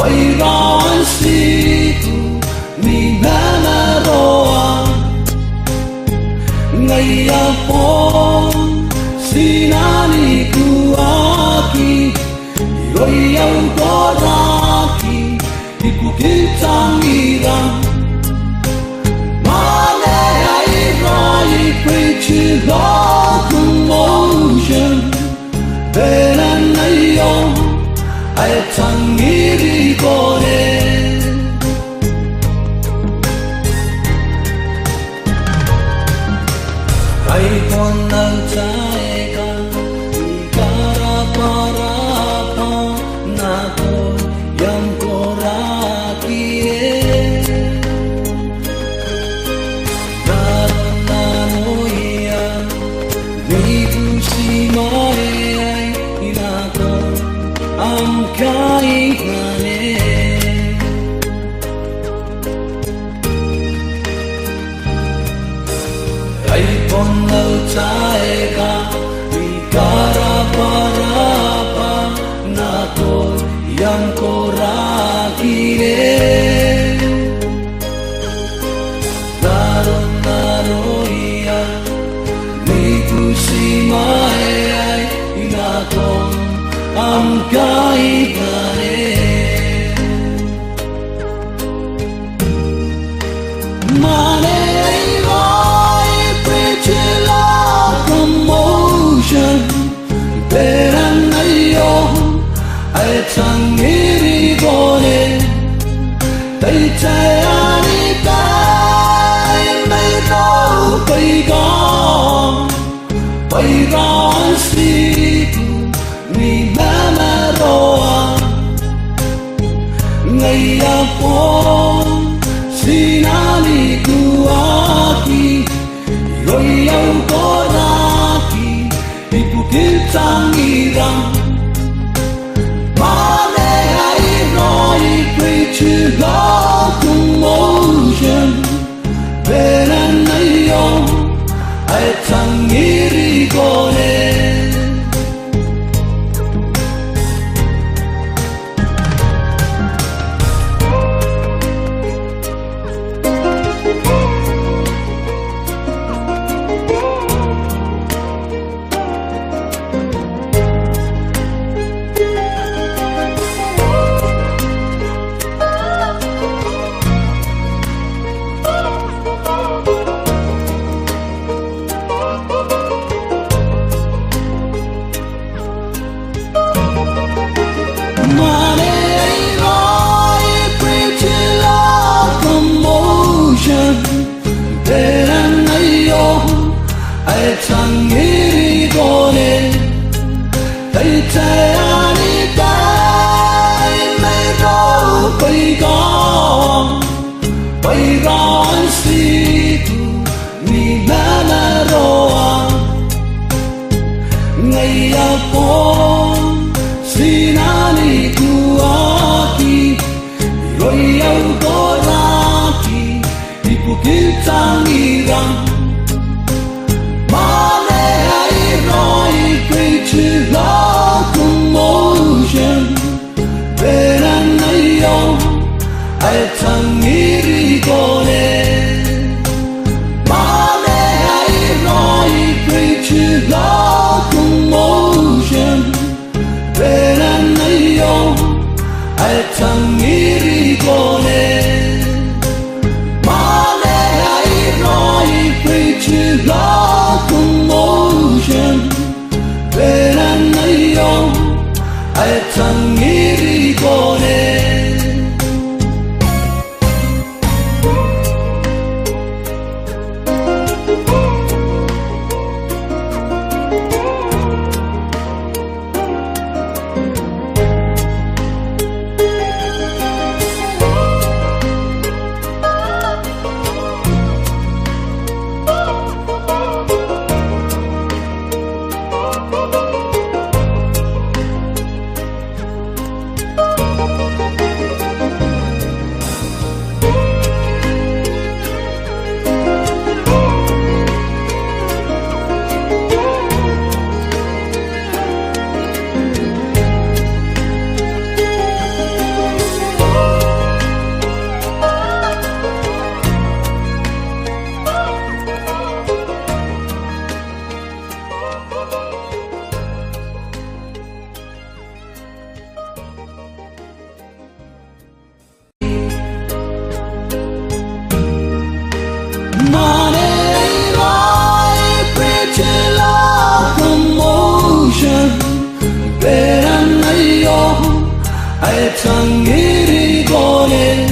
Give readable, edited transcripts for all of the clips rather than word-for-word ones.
Bayrawan siku ni nanaroa ngayapon sinani ku aki iroyau koraki ipukitang irang mane ai roi kwechilo commotion benan ayo ai tangiri kore kai konang chaega ikara parapa nato yam koraki naranoia niku simae inato am kai ngane ai ponau chaega ikara parapa nato yang koraki naroia niku simae inato am kai ngane mane roi kwechilo commotion beran ayo ai tangiri bone tai chayani tai mai ro pai gong pai ron siku ni nanaroa ngayapon sinani ku aki iroyau koraki ipukitang irang mane ai roi kwechilo commotion benan ayo ai tangiri kore tangiri kore tai chayani tai mai ro pai gong pai ron siku ni nanaroa ngayapon sinani ku aki iroyau koraki ipukitang irang mane ai roi kwechilo commotion benan ayo ai tangiri kore mane ai roi kwechilo commotion benan ayo ai tangiri kore mane ai roi kwechilo commotion benan ayo ai tangiri kore chẳng nghĩ đi cô nên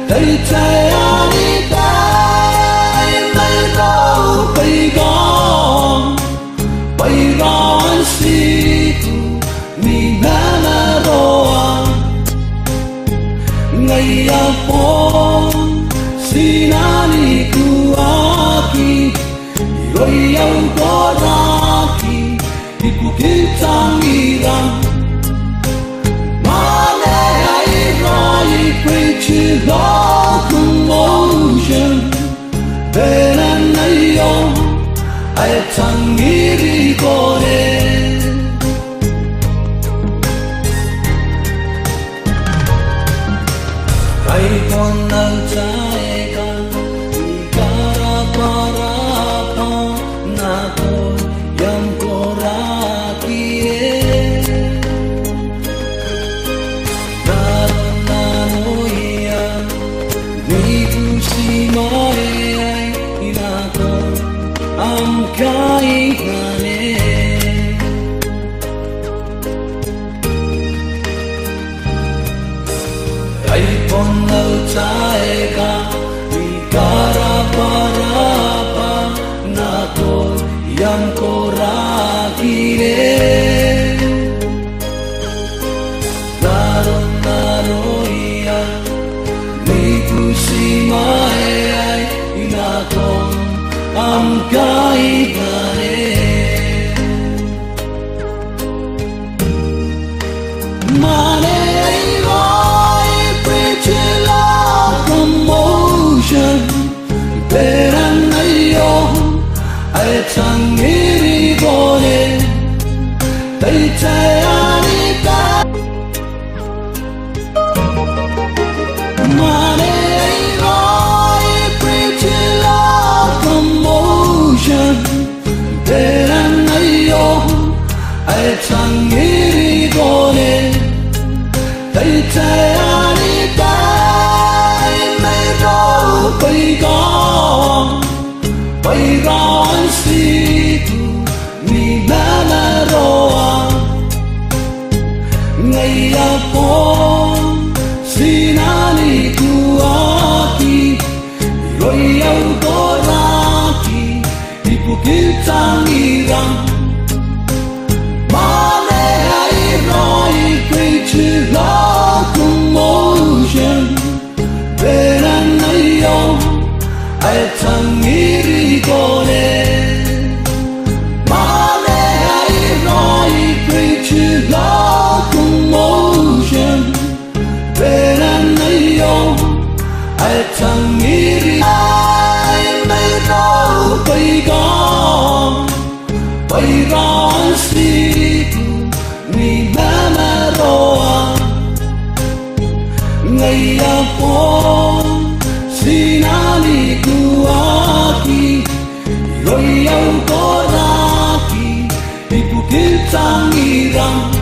đây trái anh tay mấy đâu bay gom bay ron si mi na roa ngày apon sinani ku aki rồi ông có ra khi ibu kita ngirang mana ai rồi quay chỉ lo cùng ocean bên anh ấy ông ai chẳng nghĩ đi cô đến ai còn đang trái gan cara para pa na ko yang ko ra kie na noia ni tu si mai ai na ko am kai ngane ai pon lau trái ga cara para pa na ko yang ko ra kire naroia ni ku si mai ai na ko am kai ngane mane roi preach love commotion bên anh ấy ông ai chẳng nghĩ đi cô nên tay trái anh ta mà để nói preach love commotion bên anh ấy ông ai chẳng nghĩ đi cô nên tay trái anh ta mấy đâu bay gom bay ron si mi na roa ngày apon sinani ku aki rồi ông có ra khi ibu kita ngirang mana ai rồi quay chỉ lo cùng ocean bên anh ấy ông ai chẳng nghĩ đi cô nên mana ai rồi quay chỉ lo cùng ocean bên anh ấy ông ai chẳng nghĩ đi ai mấy đâu bay gom bay ron si mi na roa ngày apon sinani ku aki rồi ông có ra khi ibu kita ngirang